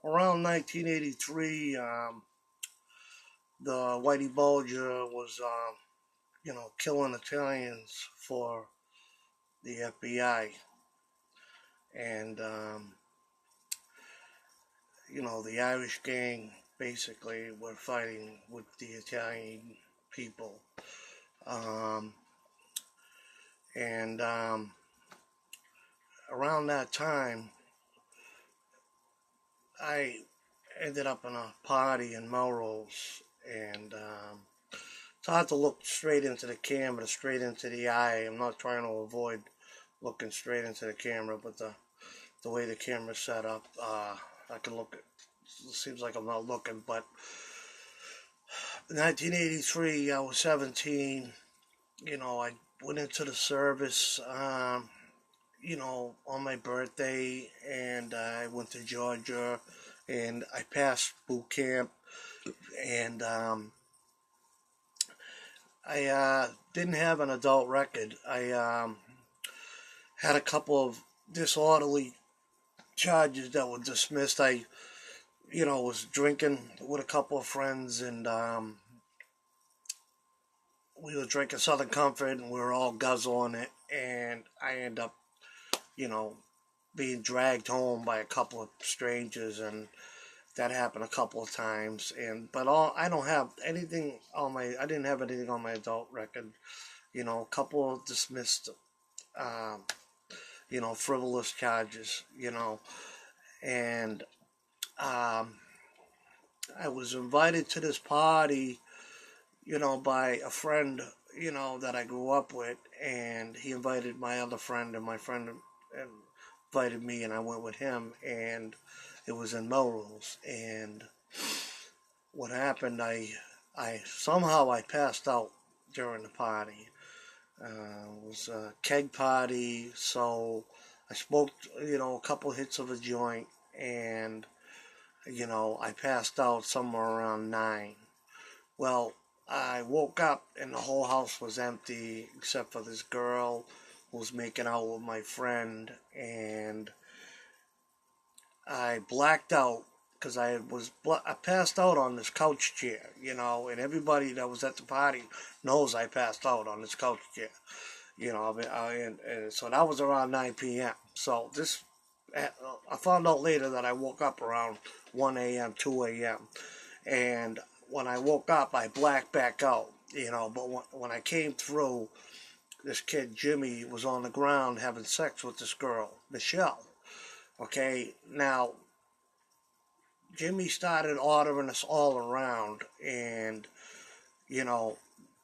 around 1983, the Whitey Bulger was, killing Italians for the FBI. And, the Irish gang basically were fighting with the Italian people. Um, and around that time, I ended up in a party in Melrose, and it's hard to look straight into the camera, straight into the eye. I'm not trying to avoid looking straight into the camera, but the way the camera's set up, I can look. It seems like I'm not looking, but in 1983, I was 17. I went into the service, on my birthday, and I went to Georgia, and I passed boot camp, and I didn't have an adult record. I had a couple of disorderly charges that were dismissed. I, was drinking with a couple of friends, and we were drinking Southern Comfort, and we were all guzzling it, and I ended up, being dragged home by a couple of strangers, and that happened a couple of times. But I don't have anything on I didn't have anything on my adult record. A couple of dismissed, frivolous charges. And I was invited to this party, by a friend, that I grew up with, and he invited my other friend, and my friend invited me, and I went with him, and it was in Melrose. And what happened, I somehow I passed out during the party. It was a keg party, so I smoked, a couple hits of a joint, and, I passed out somewhere around 9. Well, I woke up and the whole house was empty except for this girl who was making out with my friend, and I blacked out because I passed out on this couch chair, and everybody that was at the party knows I passed out on this couch chair, and so that was around 9 p.m. So I found out later that I woke up around 1 a.m., 2 a.m., and when I woke up, I blacked back out, but when I came through, this kid, Jimmy, was on the ground having sex with this girl, Michelle. Okay, now, Jimmy started ordering us all around, and,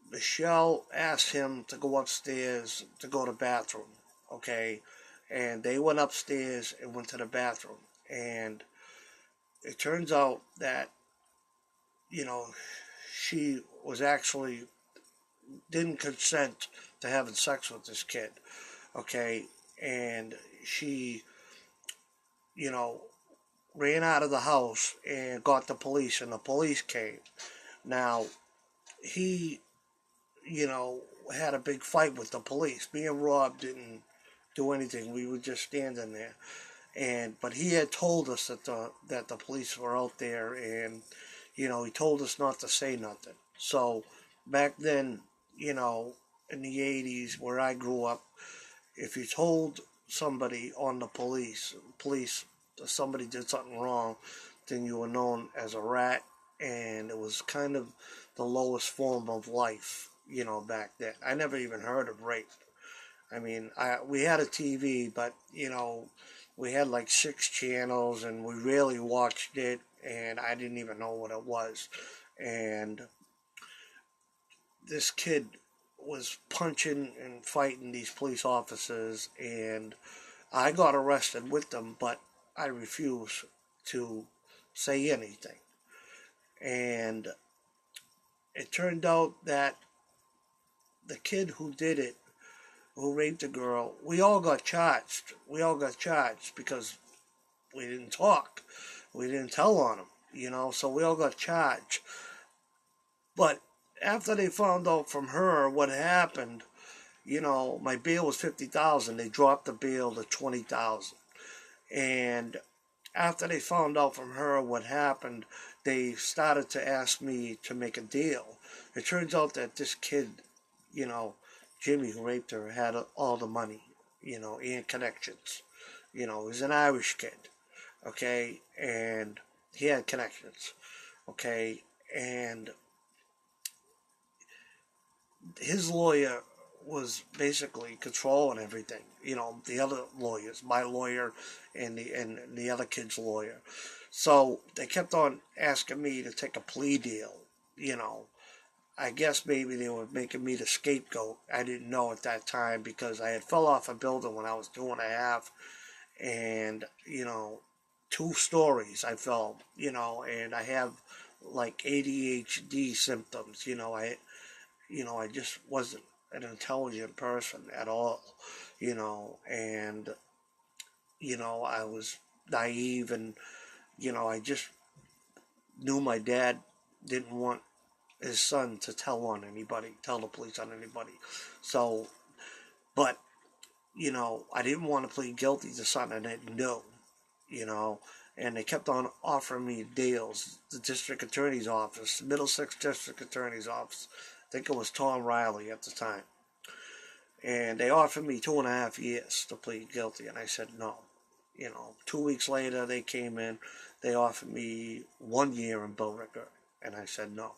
Michelle asked him to go upstairs to go to the bathroom, okay, and they went upstairs and went to the bathroom, and it turns out that, she was actually didn't consent to having sex with this kid, okay, and she, ran out of the house and got the police, and the police came. Now, he, had a big fight with the police. Me and Rob didn't do anything. We were just standing there. But he had told us that the police were out there, and, he told us not to say nothing. So, back then, in the 80s, where I grew up, if you told somebody on the police, somebody did something wrong, then you were known as a rat, and it was kind of the lowest form of life, back then. I never even heard of rape. I mean, we had a TV, but, we had like 6 channels, and we rarely watched it, and I didn't even know what it was. And this kid was punching and fighting these police officers, and I got arrested with them, but I refused to say anything. And it turned out that the kid who did it, who raped the girl, we all got charged. We all got charged because we didn't talk. We didn't tell on him, so we all got charged. But after they found out from her what happened, my bail was $50,000. They dropped the bail to $20,000. And after they found out from her what happened, they started to ask me to make a deal. It turns out that this kid, Jimmy, who raped her, had all the money, and connections. He was an Irish kid, okay, and he had connections, okay, and his lawyer was basically controlling everything. The other lawyers, my lawyer and the other kid's lawyer. So they kept on asking me to take a plea deal. I guess maybe they were making me the scapegoat. I didn't know at that time because I had fell off a building when I was 2.5, and 2 stories I fell. And I have like ADHD symptoms. I just wasn't an intelligent person at all, and, I was naive, and, I just knew my dad didn't want his son to tell the police on anybody. So, but, I didn't want to plead guilty to something I didn't know, and they kept on offering me deals. The district attorney's office, Middlesex district attorney's office, I think it was Tom Reilly at the time. And they offered me 2.5 years to plead guilty, and I said no. 2 weeks later, they came in, they offered me 1 year in Billerica, and I said no.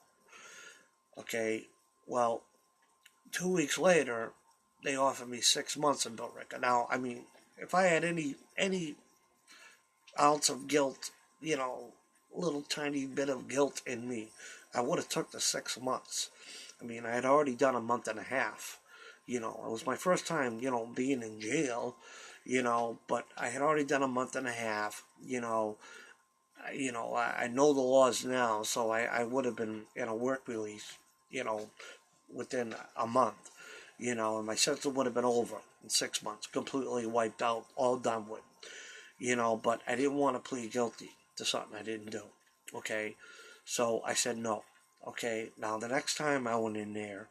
Okay, well, 2 weeks later, they offered me 6 months in Billerica. Now, I mean, if I had any ounce of guilt, little tiny bit of guilt in me, I would have took the 6 months. I mean, I had already done a month and a half. It was my first time, being in jail, but I had already done a month and a half. I know the laws now, so I would have been in a work release, within a month, and my sentence would have been over in 6 months, completely wiped out, all done with, but I didn't want to plead guilty to something I didn't do, okay? So I said no. Okay, now the next time I went in there,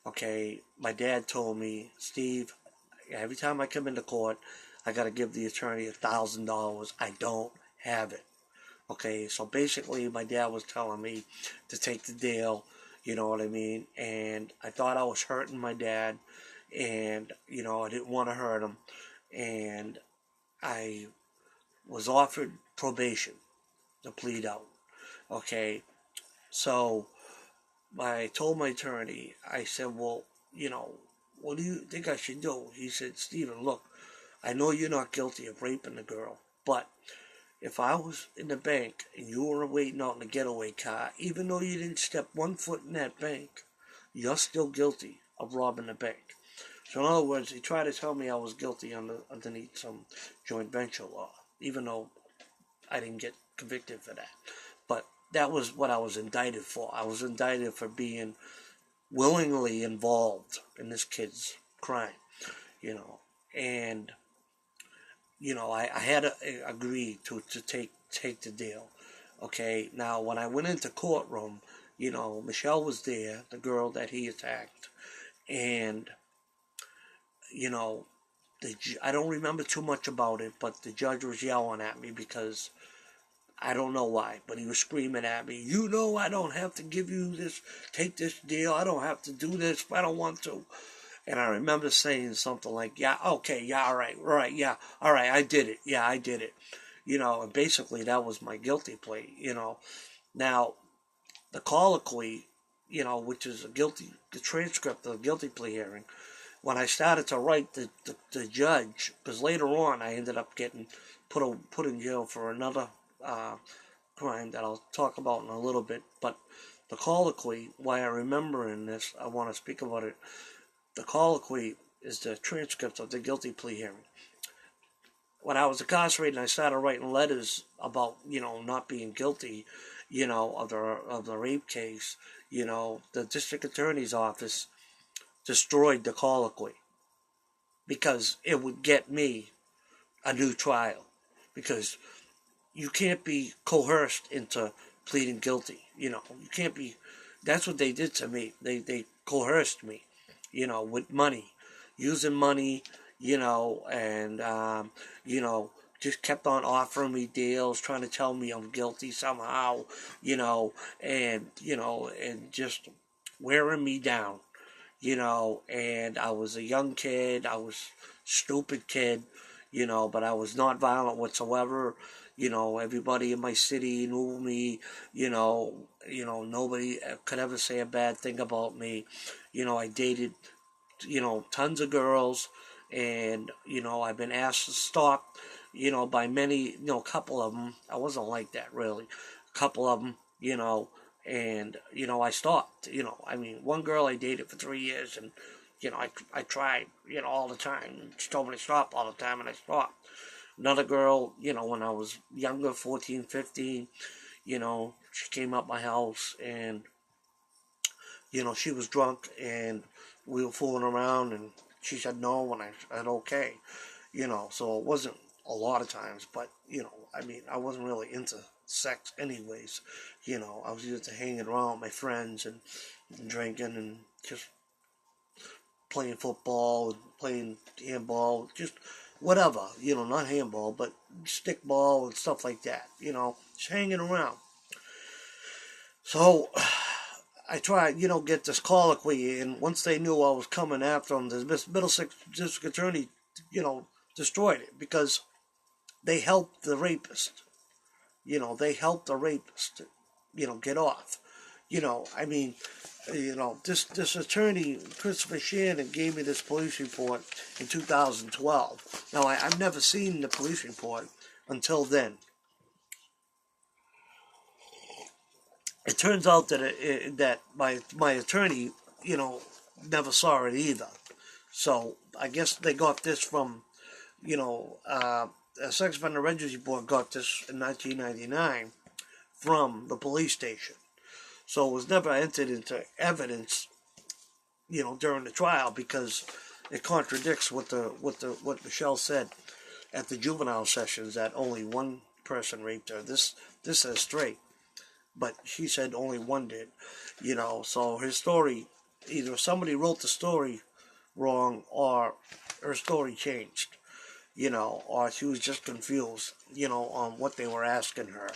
okay, my dad told me, Steve, every time I come into court, I got to give the attorney $1,000. I don't have it. Okay, so basically my dad was telling me to take the deal, you know what I mean? And I thought I was hurting my dad, and, I didn't want to hurt him. And I was offered probation to plead out. Okay, so I told my attorney, I said, well, what do you think I should do? He said, Stephen, look, I know you're not guilty of raping the girl, but if I was in the bank and you were waiting out in the getaway car, even though you didn't step 1 foot in that bank, you're still guilty of robbing the bank. So in other words, he tried to tell me I was guilty underneath some joint venture law, even though I didn't get convicted for that. But that was what I was indicted for. I was indicted for being willingly involved in this kid's crime, and, I had to agree to take the deal. Okay, now when I went into courtroom, Michelle was there, the girl that he attacked, and, I don't remember too much about it, but the judge was yelling at me because I don't know why, but he was screaming at me, I don't have to give you this, take this deal, I don't have to do this, I don't want to. And I remember saying something like, yeah, okay, yeah, all right, yeah, all right, I did it. And basically that was my guilty plea, Now, the colloquy, which is the transcript of the guilty plea hearing, when I started to write the judge, because later on I ended up getting put in jail for another crime that I'll talk about in a little bit, but the colloquy, why I remember in this, I want to speak about it. The colloquy is the transcript of the guilty plea hearing. When I was incarcerated, I started writing letters about, not being guilty, of the rape case. The district attorney's office destroyed the colloquy because it would get me a new trial, because you can't be coerced into pleading guilty. You can't be. That's what they did to me. They coerced me, with money, using money, and just kept on offering me deals, trying to tell me I'm guilty somehow, and just wearing me down, and I was a young kid, I was stupid kid, but I was not violent whatsoever. Everybody in my city knew me, nobody could ever say a bad thing about me. I dated, tons of girls, and, I've been asked to stop, by many, a couple of them. I wasn't like that, really. A couple of them, and, I stopped, one girl I dated for 3 years, and, I tried, all the time. She told me to stop all the time, and I stopped. Another girl, when I was younger, 14, 15, she came up my house, and, she was drunk, and we were fooling around, and she said no, and I said okay, so it wasn't a lot of times, but, I wasn't really into sex anyways, I was used to hanging around with my friends and drinking and just playing football and playing handball, just whatever, not handball, but stickball and stuff like that, just hanging around. So I tried, get this colloquy, and once they knew I was coming after them, the Middlesex District Attorney, destroyed it, because they helped the rapist. They helped the rapist, get off. This attorney, Christopher Shannon, gave me this police report in 2012. Now, I've never seen the police report until then. It turns out that that my attorney, never saw it either. So I guess they got this from, a sex offender registry board got this in 1999 from the police station. So it was never entered into evidence, during the trial, because it contradicts what Michelle said at the juvenile sessions, that only one person raped her. This says three, but she said only one did. So her story, either somebody wrote the story wrong, or her story changed, or she was just confused, on what they were asking her,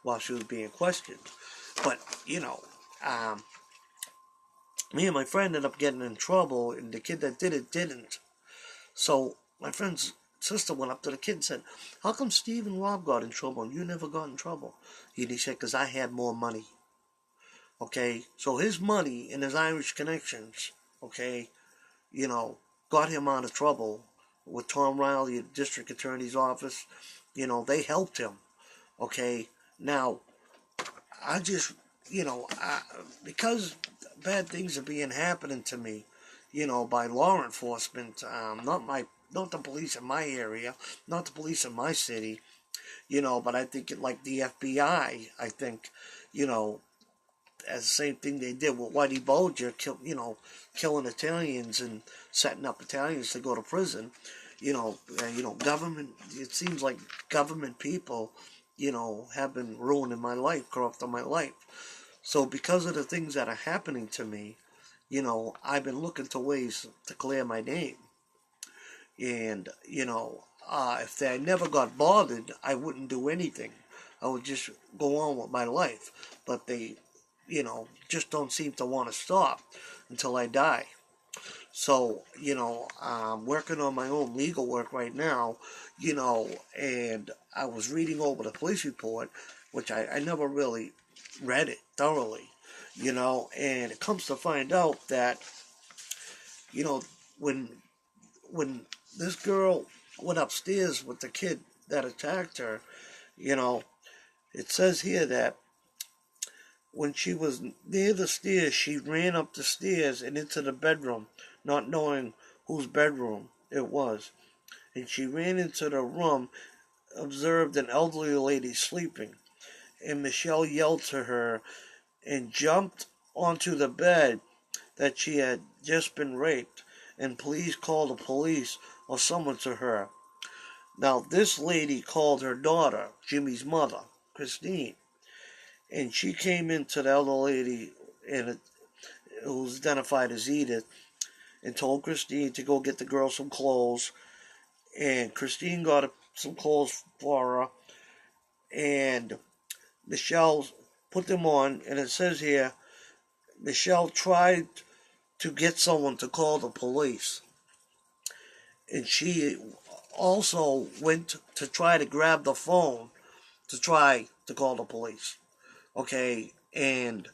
while she was being questioned. But, me and my friend ended up getting in trouble, and the kid that did it didn't. So my friend's sister went up to the kid and said, how come Steve and Rob got in trouble and you never got in trouble? He said, because I had more money. Okay, so his money and his Irish connections, okay, got him out of trouble with Tom Reilly at the district attorney's office. They helped him. Okay, now, I just, because bad things are being happening to me, by law enforcement, not the police in my area, not the police in my city, but I think like the FBI, I think, as the same thing they did with Whitey Bulger, killing Italians and setting up Italians to go to prison. Government, it seems like government people, have been ruining my life, corrupting my life. So because of the things that are happening to me, I've been looking to ways to clear my name. And, if I never got bothered, I wouldn't do anything. I would just go on with my life. But they, just don't seem to want to stop until I die. So, I'm working on my own legal work right now, and I was reading over the police report, which I never really read it thoroughly, and it comes to find out that, when this girl went upstairs with the kid that attacked her, it says here that when she was near the stairs, she ran up the stairs and into the bedroom, not knowing whose bedroom it was. And she ran into the room, observed an elderly lady sleeping. And Michelle yelled to her and jumped onto the bed that she had just been raped. And please call the police or someone to her. Now, this lady called her daughter, Jimmy's mother, Christine. And she came into the elder lady, who was identified as Edith, and told Christine to go get the girl some clothes. And Christine got some clothes for her, and Michelle put them on, and it says here, Michelle tried to get someone to call the police. And she also went to try to grab the phone to try to call the police. Okay, and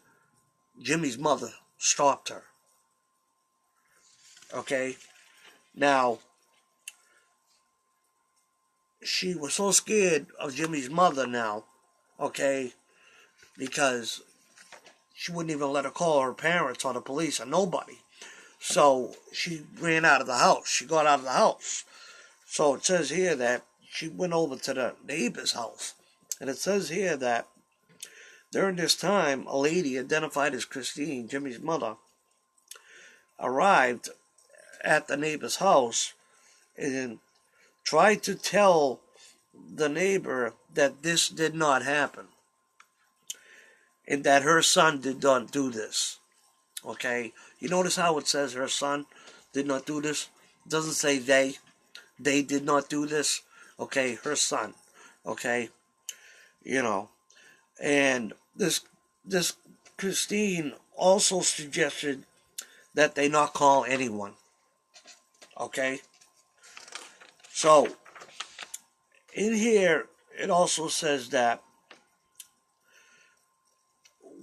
Jimmy's mother stopped her. Okay, now, she was so scared of Jimmy's mother now, okay, because she wouldn't even let her call her parents or the police or nobody. So she ran out of the house. She got out of the house. So it says here that she went over to the neighbor's house. And it says here that during this time, a lady identified as Christine, Jimmy's mother, arrived at the neighbor's house and tried to tell the neighbor that this did not happen and that her son did not do this. Okay, you notice how it says her son did not do this? It doesn't say they did not do this. Okay, her son. Okay, and this Christine also suggested that they not call anyone. Okay, so in here it also says that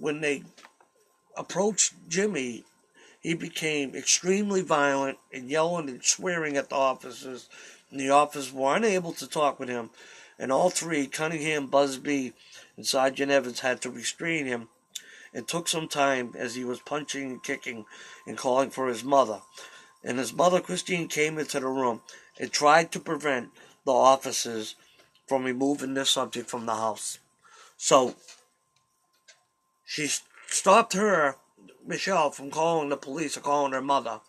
when they approached Jimmy, he became extremely violent and yelling and swearing at the officers, and the officers were unable to talk with him, and all three, Cunningham, Busby, and Sergeant Evans, had to restrain him. It took some time as he was punching and kicking and calling for his mother. And his mother, Christine, came into the room and tried to prevent the officers from removing the subject from the house. So she stopped her, Michelle, from calling the police or calling her mother.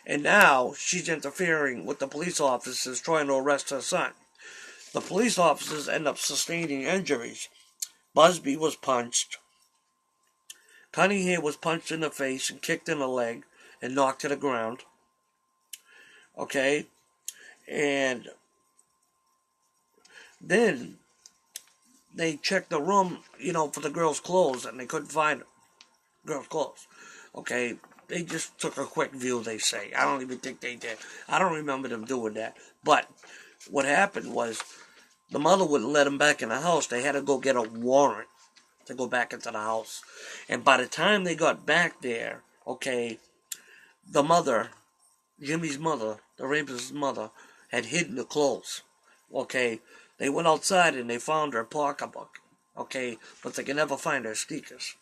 And now she's interfering with the police officers trying to arrest her son. The police officers end up sustaining injuries. Busby was punched. Cunningham was punched in the face and kicked in the leg and knocked to the ground. Okay? And then they checked the room, for the girl's clothes, and they couldn't find girl's clothes. Okay? They just took a quick view, they say. I don't even think they did. I don't remember them doing that. But what happened was the mother wouldn't let them back in the house. They had to go get a warrant to go back into the house. And by the time they got back there, okay, the mother, Jimmy's mother, the rapist's mother, had hidden the clothes. Okay, they went outside and they found her pocketbook. Okay, but they could never find her sneakers.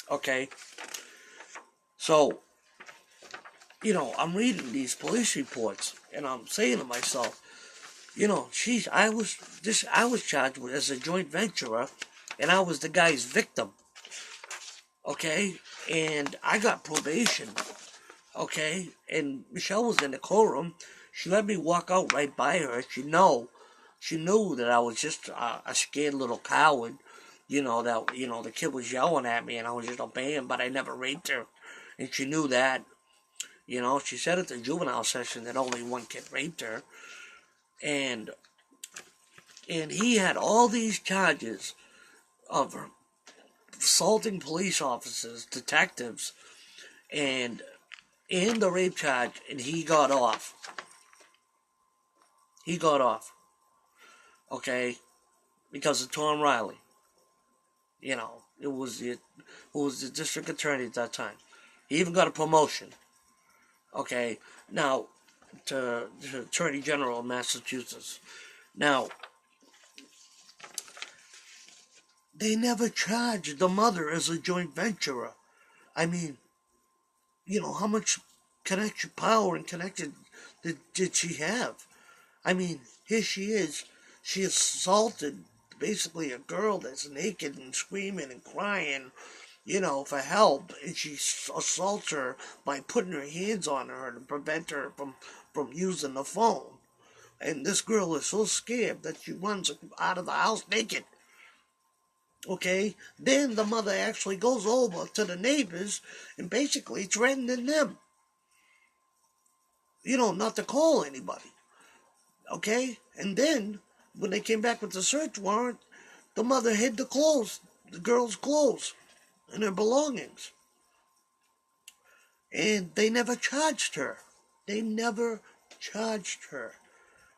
Okay, so, I'm reading these police reports and I'm saying to myself, I was charged with as a joint venturer, and I was the guy's victim. Okay, and I got probation. Okay, and Michelle was in the courtroom. She let me walk out right by her. She knew that I was just a scared little coward. The kid was yelling at me, and I was just obeying, but I never raped her, and she knew that. She said at the juvenile session that only one kid raped her. And he had all these charges of assaulting police officers, detectives, and the rape charge, and he got off. He got off. Okay? Because of Tom Reilly. It was the district attorney at that time. He even got a promotion. Okay? Now, to Attorney General of Massachusetts. Now, they never charged the mother as a joint venturer. I mean, how much power and connection did she have? I mean, here she is. She assaulted basically a girl that's naked and screaming and crying, for help. And she assaults her by putting her hands on her to prevent her from using the phone. And this girl is so scared that she runs out of the house naked. Okay? Then the mother actually goes over to the neighbors and basically threatening them. Not to call anybody. Okay? And then, when they came back with the search warrant, the mother hid the clothes, the girl's clothes, and their belongings. And they never charged her. They never charged her.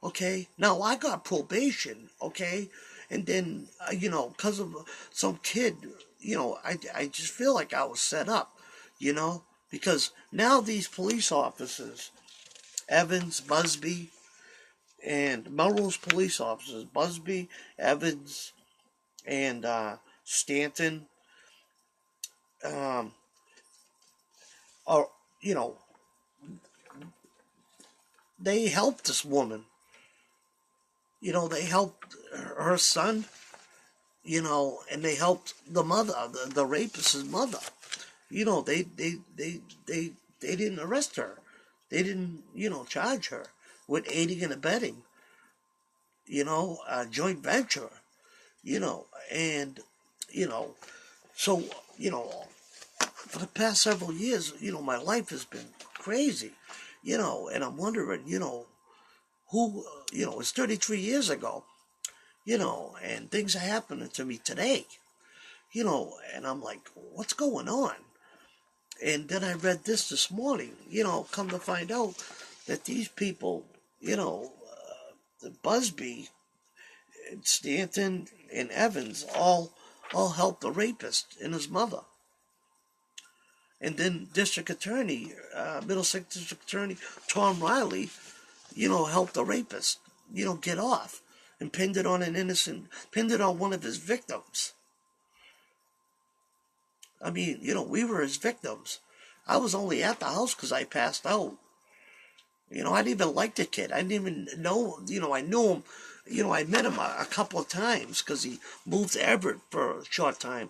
Okay? Now, I got probation, okay? And then, because of some kid, I just feel like I was set up, because now these police officers, Evans, Busby, and Melrose police officers, Busby, Evans, and Stanton, um, are, you know, they helped this woman. They helped her son, and they helped the mother, the rapist's mother. They didn't arrest her. They didn't, charge her with aiding and abetting, a joint venture, and, so, for the past several years, my life has been crazy, and I'm wondering, who, it's 33 years ago, and things are happening to me today, and I'm like, what's going on? And then I read this morning, come to find out that these people, the Busby, Stanton, and Evans all helped the rapist and his mother. And then District Attorney, Middlesex District Attorney Tom Reilly, helped the rapist, get off, and pinned it on one of his victims. I mean, we were his victims. I was only at the house because I passed out. I didn't even like the kid. I didn't even know, I knew him. I met him a couple of times because he moved to Everett for a short time,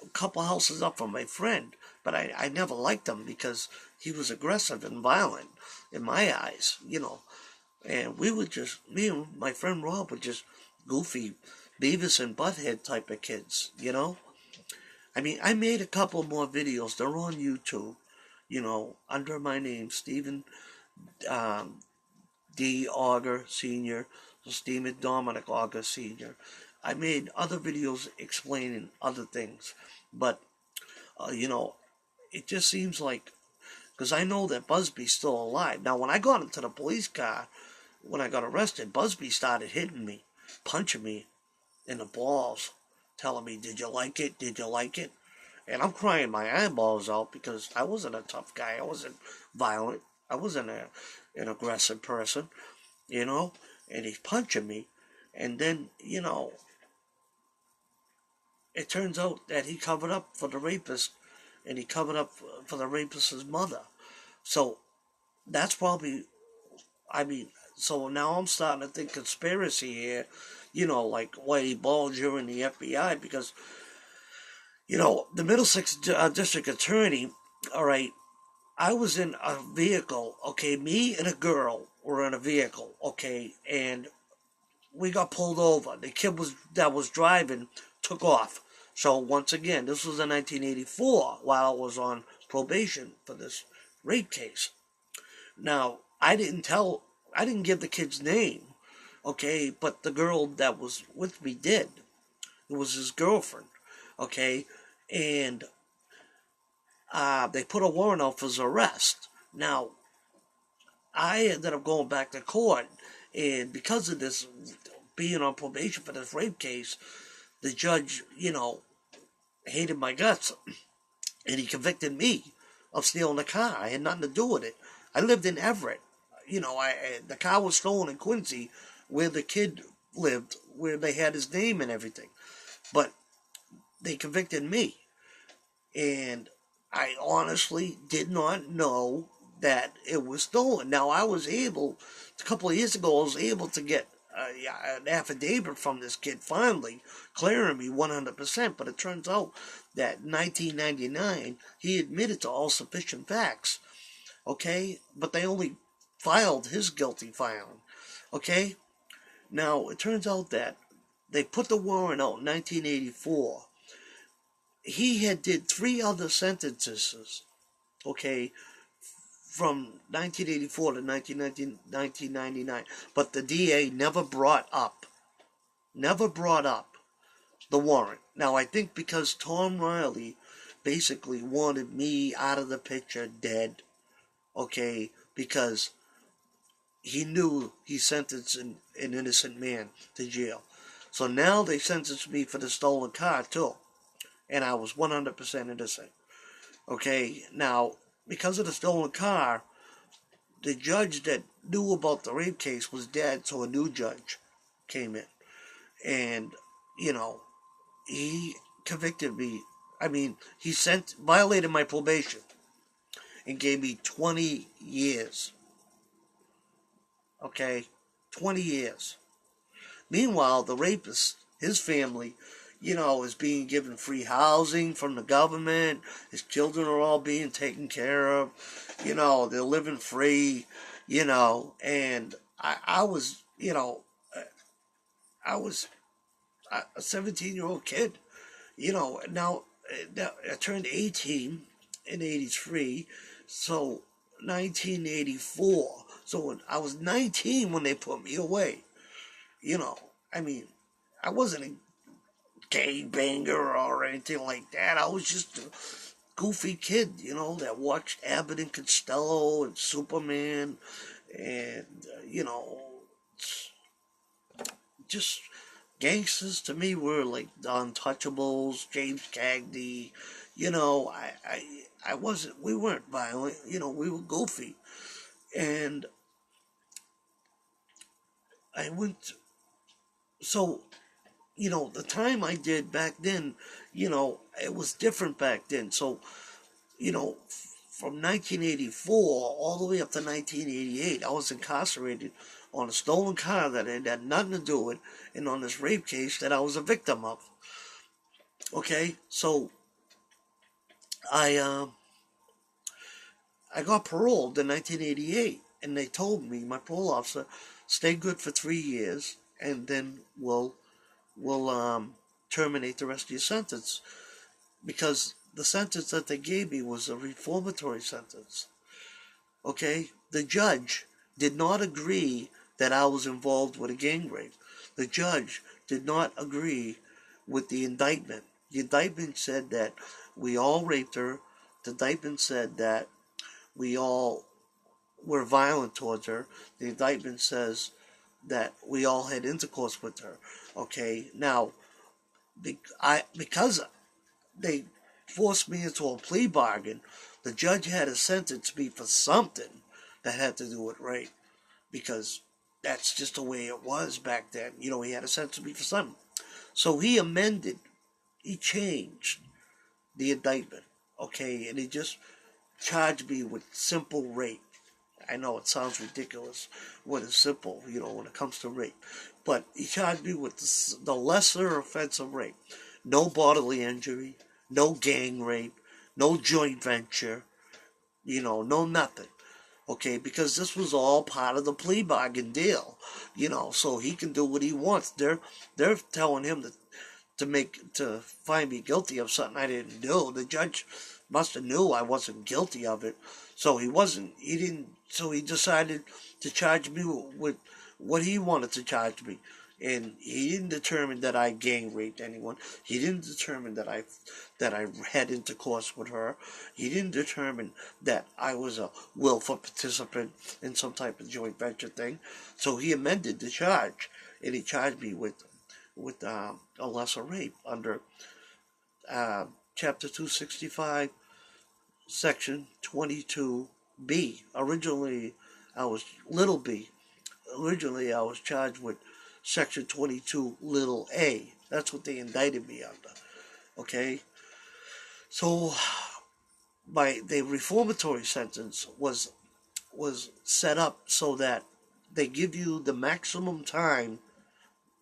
a couple houses up from my friend. But I never liked him because he was aggressive and violent in my eyes, And me and my friend Rob were just goofy Beavis and Butthead type of kids, I mean, I made a couple more videos. They're on YouTube, under my name, Stephen D. Auger Sr., Stephen Dominic Auger Sr. I made other videos explaining other things. But, it just seems like, because I know that Busby's still alive. Now, when I got into the police car, when I got arrested, Busby started hitting me, punching me in the balls, telling me, did you like it? Did you like it? And I'm crying my eyeballs out because I wasn't a tough guy. I wasn't violent. I wasn't an aggressive person, and he's punching me. And then, it turns out that he covered up for the rapist, and he covered up for the rapist's mother. So that's probably, so now I'm starting to think conspiracy here, like Whitey Bulger and the FBI, because, the Middlesex District Attorney, all right, I was in a vehicle, okay, me and a girl were in a vehicle, okay, and we got pulled over. The kid that was driving took off. So once again, this was in 1984 while I was on probation for this rape case. Now, I didn't give the kid's name, okay, but the girl that was with me did. It was his girlfriend, okay, and they put a warrant out for his arrest. Now, I ended up going back to court, and because of this, being on probation for this rape case, the judge, hated my guts, and he convicted me of stealing the car. I had nothing to do with it. I lived in Everett. The car was stolen in Quincy, where the kid lived, where they had his name and everything. But they convicted me, and I honestly did not know that it was stolen. Now, a couple of years ago, I was able to get an affidavit from this kid finally clearing me 100%, but it turns out that in 1999, he admitted to all sufficient facts, okay? But they only filed his guilty filing, okay? Now, it turns out that they put the warrant out in 1984. He had did 3 other sentences, okay, from 1984 to 1999, but the DA never brought up the warrant. Now, I think because Tom Reilly basically wanted me out of the picture dead, okay, because he knew he sentenced an innocent man to jail. So now they sentenced me for the stolen car, too. And I was 100% innocent. Okay, now, because of the stolen car, the judge that knew about the rape case was dead, so a new judge came in. And, you know, he convicted me. I mean, he violated my probation and gave me 20 years. Okay? 20 years. Meanwhile, the rapist, his family, is being given free housing from the government. His children are all being taken care of. They're living free, and I was, I was a 17-year-old kid, now I turned 18 in 83, so 1984. So when I was 19 when they put me away, I mean, I wasn't a gangbanger or anything like that. I was just a goofy kid, that watched Abbott and Costello and Superman and, just gangsters to me were like the Untouchables, James Cagney. I wasn't, we weren't violent, we were goofy. And I went, so, the time I did back then, it was different back then. So, from 1984 all the way up to 1988, I was incarcerated on a stolen car that had nothing to do with, and on this rape case that I was a victim of. Okay, so I got paroled in 1988, and they told me, my parole officer, stay good for 3 years, and then we'll terminate the rest of your sentence, because the sentence that they gave me was a reformatory sentence. Okay, the judge did not agree that I was involved with a gang rape. The judge did not agree with the indictment. The indictment said that we all raped her. The indictment said that we all were violent towards her. The indictment says that we all had intercourse with her. Okay, now, because they forced me into a plea bargain, the judge had to sentence me for something that had to do with rape, because that's just the way it was back then. He had to sentence me for something. So he changed the indictment, okay, and he just charged me with simple rape. I know it sounds ridiculous what is simple, when it comes to rape, but he charged me with the lesser offense of rape. No bodily injury, no gang rape, no joint venture, no nothing. Okay, because this was all part of the plea bargain deal, so he can do what he wants. They're telling him to find me guilty of something I didn't do. The judge must have knew I wasn't guilty of it, so he decided to charge me with what he wanted to charge me. And he didn't determine that I gang raped anyone. He didn't determine that I had intercourse with her. He didn't determine that I was a willful participant in some type of joint venture thing. So he amended the charge, and he charged me with a lesser rape under Chapter 265, Section 22B. Originally, I was little b. Originally, I was charged with Section 22 little a. That's what they indicted me under. Okay? So, the reformatory sentence was set up so that they give you the maximum time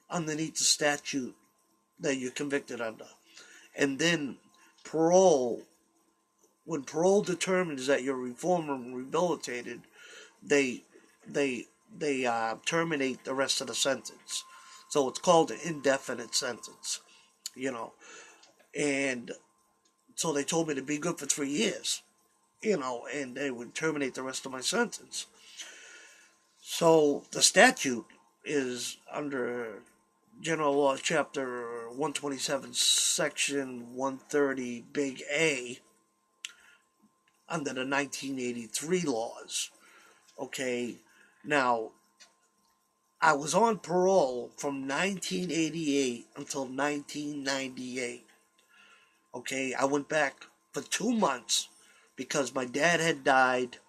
underneath the statute that you're convicted under. And then when parole determines that you're reformed and rehabilitated, they terminate the rest of the sentence. So it's called an indefinite sentence, And so they told me to be good for 3 years. and they would terminate the rest of my sentence. So the statute is under General Law, Chapter 127, Section 130, Big A, under the 1983 laws. Okay, now, I was on parole from 1988 until 1998. Okay, I went back for 2 months because my dad had died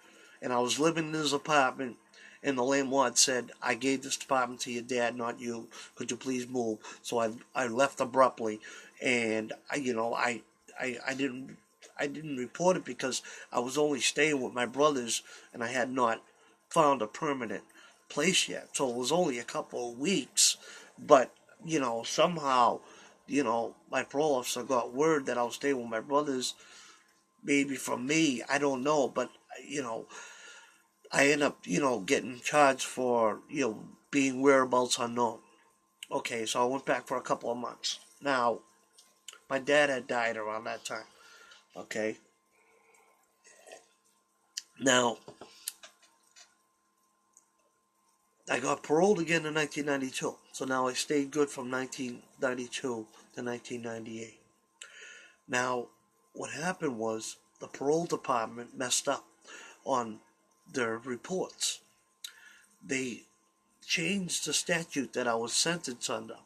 and I was living in his apartment, and the landlord said, I gave this apartment to your dad, not you. Could you please move? So I left abruptly, and I didn't report it because I was only staying with my brothers and I had not found a permanent place yet. So it was only a couple of weeks, but somehow, my parole officer got word that I was staying with my brothers, maybe from me, I don't know, but I end up, getting charged for, being whereabouts unknown. Okay, so I went back for a couple of months. Now, my dad had died around that time. Okay. Now, I got paroled again in 1992. So now I stayed good from 1992 to 1998. Now, what happened was the parole department messed up on their reports. They changed the statute that I was sentenced under.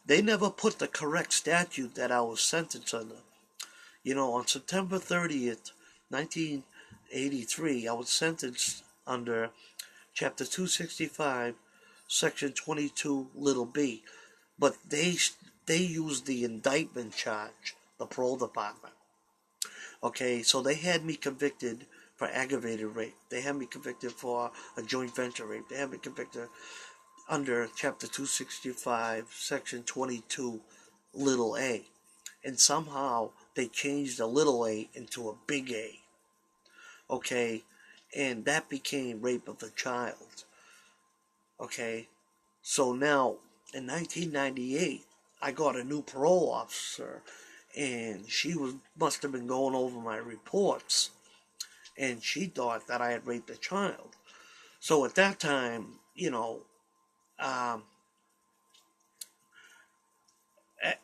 They never put the correct statute that I was sentenced under. On September 30th, 1983, I was sentenced under Chapter 265, Section 22, little b. But they used the indictment charge, the parole department. Okay, so they had me convicted for aggravated rape. They had me convicted for a joint venture rape. They had me convicted under Chapter 265, Section 22, little a. And somehow they changed the little a into a big A. Okay, and that became rape of a child. Okay, so now in 1998, I got a new parole officer, and she must have been going over my reports, and she thought that I had raped a child. So at that time,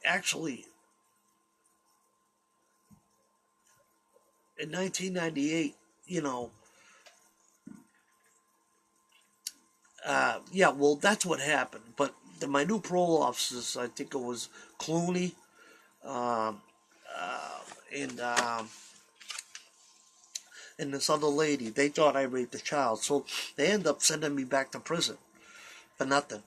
actually, in 1998, yeah, well, that's what happened. But my new parole officers, I think it was Clooney, um, and and this other lady, they thought I raped a child. So they ended up sending me back to prison for nothing.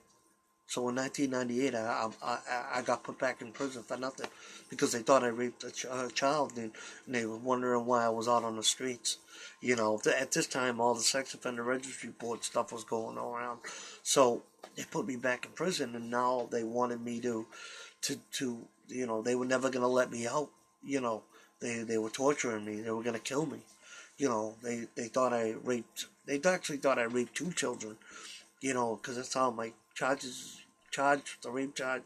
So in 1998, I got put back in prison for nothing because they thought I raped a child, and they were wondering why I was out on the streets. At this time, all the sex offender registry board stuff was going around. So they put me back in prison, and now they wanted me to they were never going to let me out. They were torturing me. They were going to kill me. They thought I raped. They actually thought I raped 2 children. Because that's how my the rape charge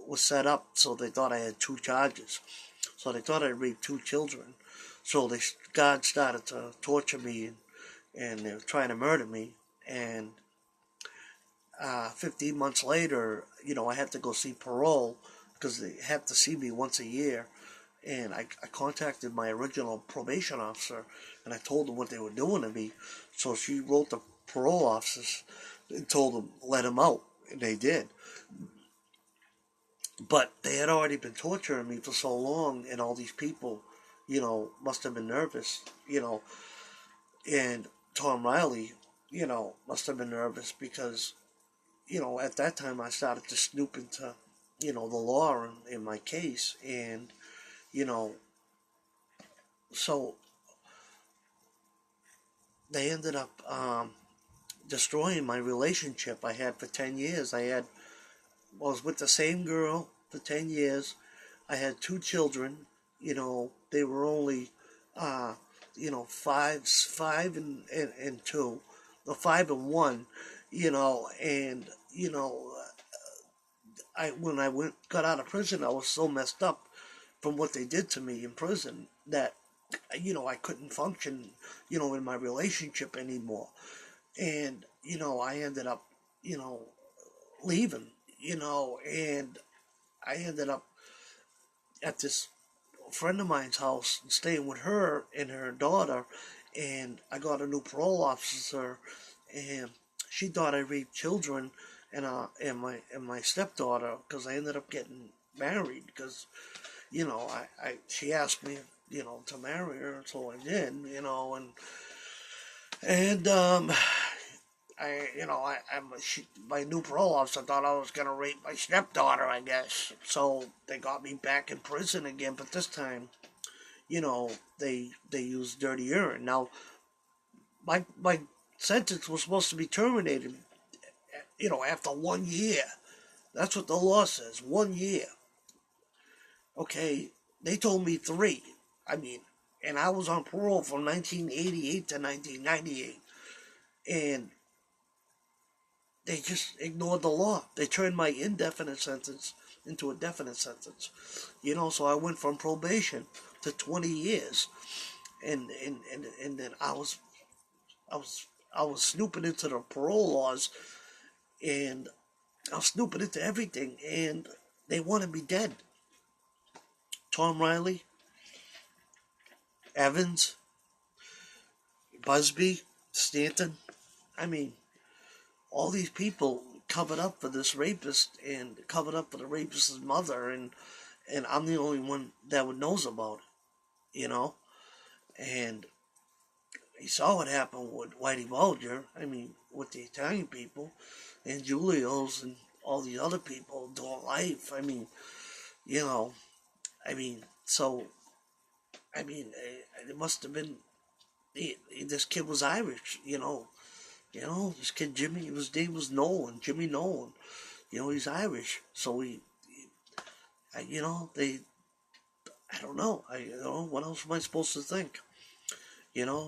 was set up. So they thought I had 2 charges. So they thought I raped 2 children. So God started to torture me, and they were trying to murder me. And 15 months later, I had to go see parole because they have to see me once a year. And I contacted my original probation officer, and I told them what they were doing to me. So she wrote the parole officers and told them, let him out. And they did. But they had already been torturing me for so long, and all these people, must have been nervous, and Tom Reilly, must have been nervous because, at that time I started to snoop into, the law in my case, and, so they ended up destroying my relationship I had for 10 years. I was with the same girl for 10 years. I had 2 children. They were only, 5 and 2, or 5 and 1, and, when I got out of prison, I was so messed up from what they did to me in prison that I couldn't function, in my relationship anymore. And, I ended up, leaving, and I ended up at this friend of mine's house and staying with her and her daughter. And I got a new parole officer, and she thought I raped children, and my stepdaughter, because I ended up getting married because she asked me to marry her, so I did, and my new parole officer thought I was gonna rape my stepdaughter, I guess. So they got me back in prison again, but this time, they used dirty urine. Now, my sentence was supposed to be terminated, after 1 year. That's what the law says, 1 year. Okay, they told me 3. I mean, and I was on parole from 1988 to 1998, and they just ignored the law. They turned my indefinite sentence into a definite sentence. So I went from probation to 20 years, and then I was I was snooping into the parole laws, and I was snooping into everything, and they wanted me dead. Tom Reilly, Evans, Busby, Stanton. I mean, all these people covered up for this rapist and covered up for the rapist's mother, and I'm the only one that knows about it, And you saw what happened with Whitey Bulger. I mean, with the Italian people and Giulio's and all the other people doing life. I mean, you know, so, it must have been, this kid was Irish, this kid Jimmy, his name was Nolan, Jimmy Nolan. He's Irish. So they, I don't know. What else am I supposed to think?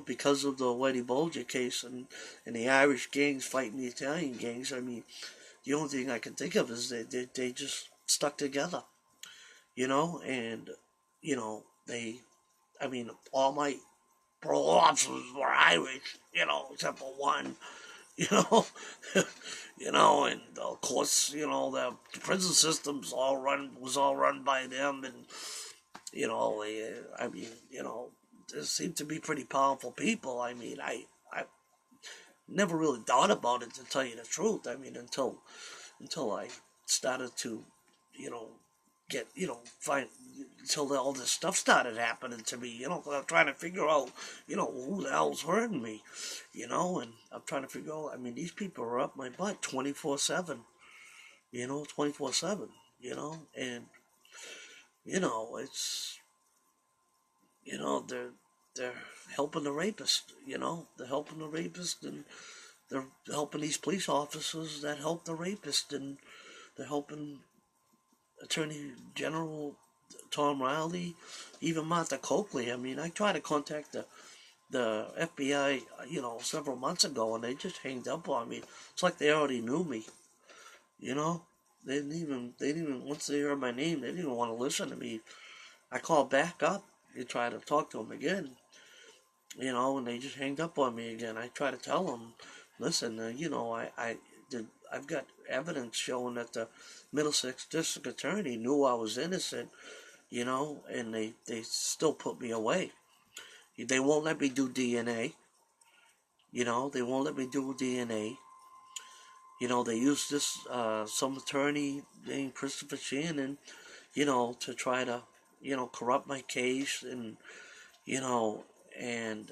Because of the Whitey Bulger case and the Irish gangs fighting the Italian gangs, the only thing I can think of is they just stuck together, and, they, all my parole officers were Irish, except for one, you know, and of course, the prison systems was all run by them, and, there seem to be pretty powerful people. I never really thought about it, to tell you the truth. Until I started to, get, find, until all this stuff started happening to me, because I'm trying to figure out, who the hell's hurting me, and I'm trying to figure out, these people are up my butt 24/7, 24/7, and, it's, they're helping the rapist, they're helping the rapist, and they're helping these police officers that help the rapist, and they're helping Attorney General Tom Reilly, even Martha Coakley. I tried to contact the FBI, several months ago, and they just hanged up on me. It's like they already knew me, They didn't even, once they heard my name, they didn't even want to listen to me. I called back up and tried to talk to them again, and they just hanged up on me again. I tried to tell them, listen, I've got evidence showing that the Middlesex District Attorney knew I was innocent, and they still put me away. They won't let me do DNA. They won't let me do DNA. They use this, some attorney named Christopher Shannon, to try to, corrupt my case, and, and,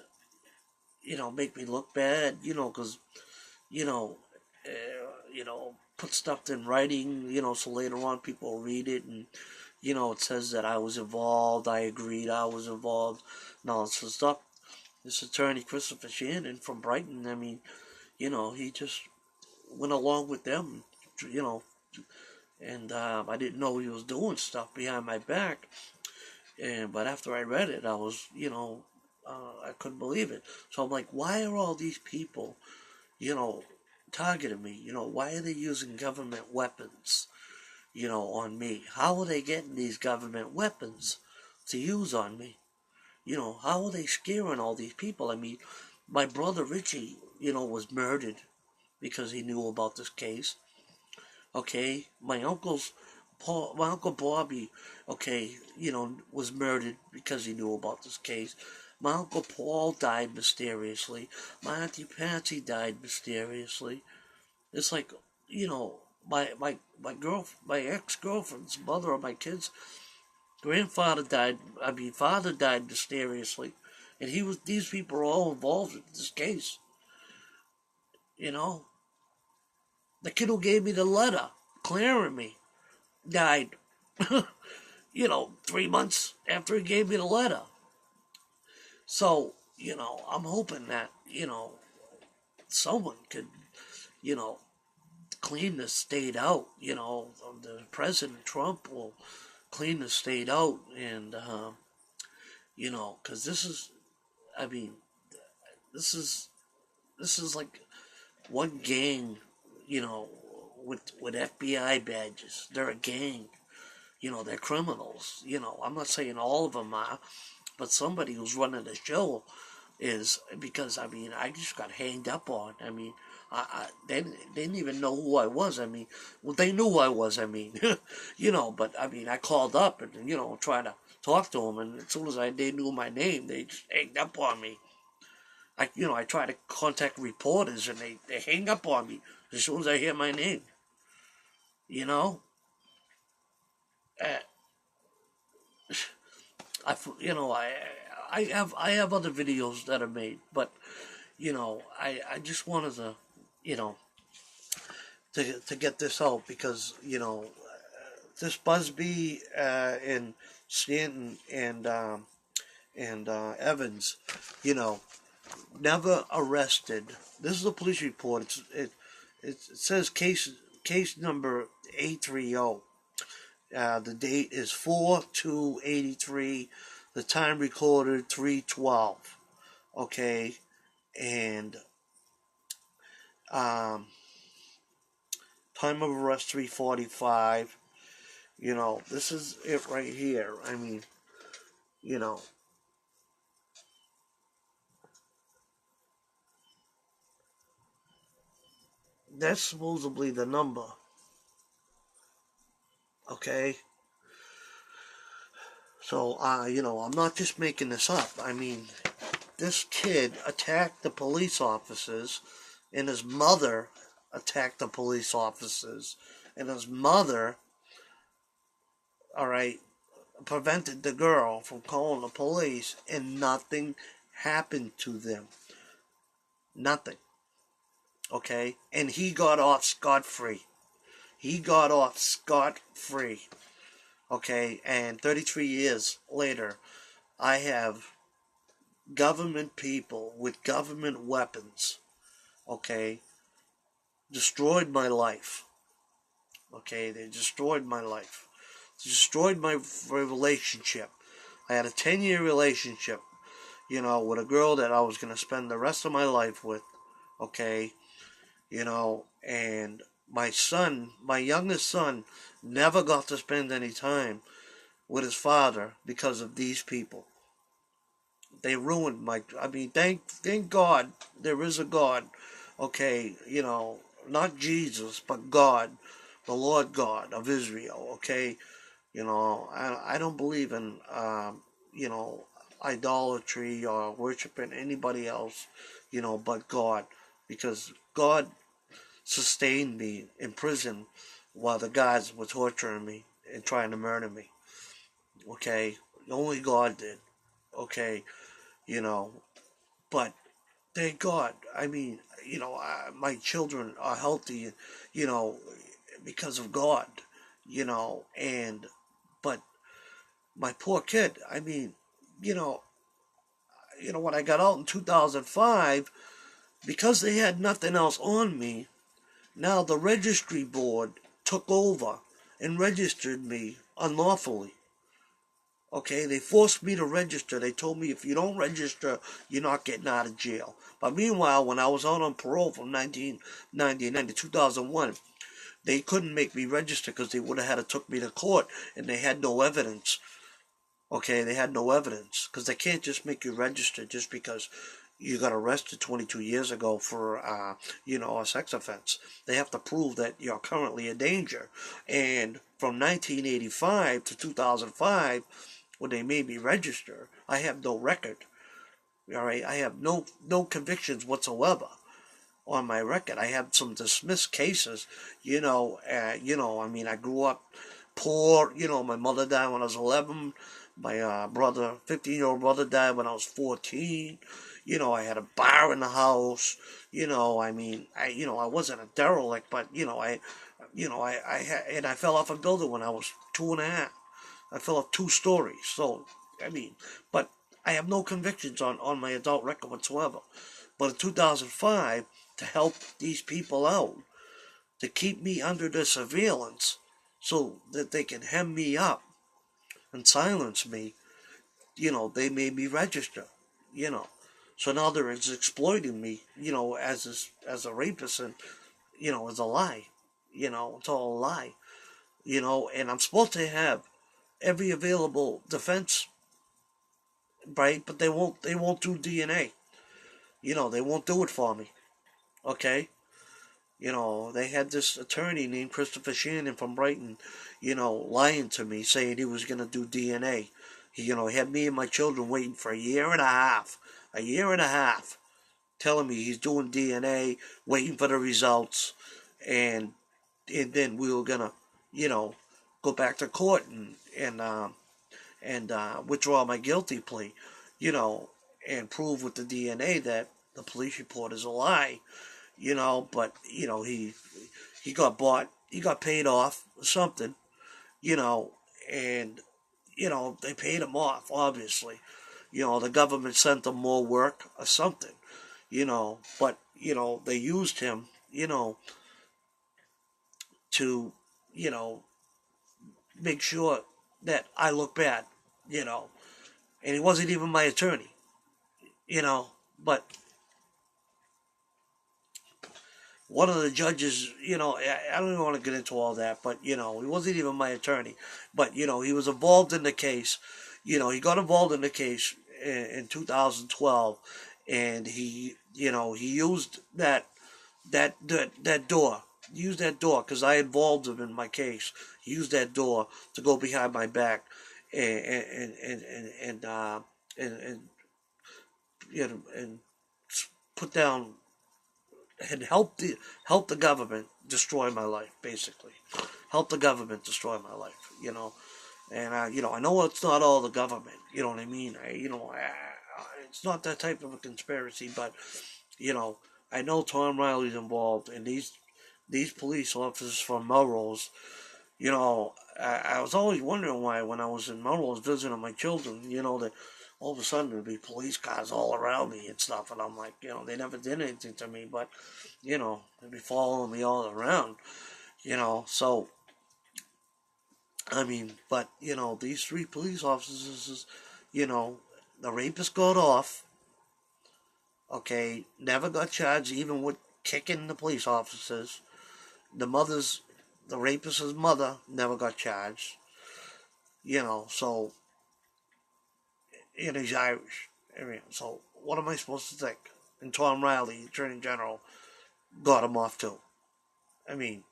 make me look bad, because, put stuff in writing, so later on people will read it, and, it says that I was involved, I agreed I was involved, and all this stuff. This attorney, Christopher Shannon from Brighton, he just went along with them, and I didn't know he was doing stuff behind my back, but after I read it, I was, I couldn't believe it. So I'm like, why are all these people, targeting me? Why are they using government weapons, on me? How are they getting these government weapons to use on me? You know, how are they scaring all these people? I mean, my brother Richie, you know, was murdered because he knew about this case. Okay, my uncle Bobby, okay, you know, was murdered because he knew about this case. My uncle Paul died mysteriously. My auntie Patsy died mysteriously. It's like, you know, my ex-girlfriend's mother of my kids' grandfather died. I mean, father died mysteriously, and these people are all involved in this case. You know, the kid who gave me the letter clearing me died. You know, 3 months after he gave me the letter. So, you know, I'm hoping that, you know, someone could, you know, clean the state out. You know, the President Trump will clean the state out, and you know, because this is, I mean, this is like one gang, you know, with FBI badges. They're a gang. You know, they're criminals. You know, I'm not saying all of them are, but somebody who's running the show is, because I mean, I just got hanged up on. I mean, they didn't even know who I was. I mean, well, they knew who I was. I mean, you know, but I mean, I called up and, you know, trying to talk to them, and as soon as they knew my name, they just hanged up on me. I try to contact reporters, and they hang up on me as soon as I hear my name. You know, uh, you know, I have other videos that are made, but you know, I just wanted to, you know, to get this out, because you know, this Busby and Stanton and Evans, you know, never arrested. This is a police report. It says case number 830. The date is 4/2/83. The time recorded 3/12. Okay, and um, time of arrest 3:45. You know, this is it right here. I mean, you know, that's supposedly the number. Okay, so you know, I'm not just making this up. I mean, this kid attacked the police officers, and his mother attacked the police officers, and his mother, all right, prevented the girl from calling the police, and nothing happened to them. Nothing. Okay? And he got off scot-free. He got off scot-free. Okay? And 33 years later, I have government people with government weapons, okay, destroyed my life. Okay? They destroyed my life. Destroyed my relationship. I had a 10-year relationship, you know, with a girl that I was going to spend the rest of my life with, okay, you know, and my son, my youngest son, never got to spend any time with his father because of these people. They ruined I mean, thank God there is a God, okay, you know, not Jesus, but God, the Lord God of Israel, okay. You know, I don't believe in, you know, idolatry or worshiping anybody else, you know, but God. Because God sustained me in prison while the guys were torturing me and trying to murder me. Okay? Only God did. Okay? You know, but thank God. I mean, you know, my children are healthy, you know, because of God, you know, but my poor kid, I mean, you know, when I got out in 2005, because they had nothing else on me, now the registry board took over and registered me unlawfully. Okay, they forced me to register. They told me if you don't register, you're not getting out of jail. But meanwhile, when I was out on parole from 1999 to 2001, they couldn't make me register because they would have had to took me to court, and they had no evidence. Okay, they had no evidence because they can't just make you register just because you got arrested 22 years ago for, a sex offense. They have to prove that you're currently a danger. And from 1985 to 2005, when they made me register, I have no record. All right, I have no convictions whatsoever on my record. I have some dismissed cases. I mean, I grew up poor. My mother died when I was 11. My brother, 15-year-old brother, died when I was 14. I had a bar in the house. I mean, I wasn't a derelict, but and I fell off a building when I was 2.5. I fell off 2 stories. So, I mean, but I have no convictions on my adult record whatsoever. But in 2005, to help these people out, to keep me under their surveillance so that they can hem me up and silence me, they made me register, you know. So now they're exploiting me, as a rapist, and, as a lie. It's all a lie. And I'm supposed to have every available defense, right? But they won't do DNA. They won't do it for me. Okay? They had this attorney named Christopher Shannon from Brighton, lying to me, saying he was going to do DNA. He had me and my children waiting for a year and a half, telling me he's doing DNA, waiting for the results, and then we were going to, go back to court and withdraw my guilty plea, and prove with the DNA that the police report is a lie. But he got bought, he got paid off or something, you know, and they paid him off, obviously. The government sent him more work or something, but they used him, to, you know, make sure that I look bad, and he wasn't even my attorney, but one of the judges, I don't even want to get into all that, but, he wasn't even my attorney. But, he was involved in the case. He got involved in the case in 2012, and he used that door. He used that door because I involved him in my case. He used that door to go behind my back and and put down and help the government destroy my life, basically. Help the government destroy my life. And I know it's not all the government. You know what I mean? It's not that type of a conspiracy, but I know Tom Reilly's involved, and these police officers from Melrose. I was always wondering why, when I was in Melrose visiting my children, that all of a sudden there'd be police cars all around me and stuff, and I'm like, they never did anything to me, but they'd be following me all around, so, I mean, but, these 3 police officers, the rapist got off, okay, never got charged even with kicking the police officers. The rapist's mother never got charged, so, and he's Irish. I mean, so what am I supposed to think? And Tom Reilly, Attorney General, got him off too. I mean,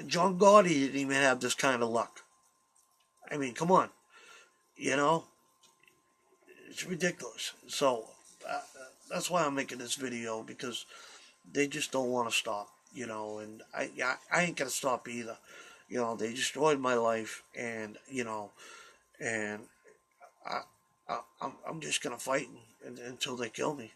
John Gotti didn't even have this kind of luck. I mean, come on. It's ridiculous. So, that's why I'm making this video, because they just don't want to stop, and I ain't going to stop either. They destroyed my life, and, and I'm just going to fight until they kill me.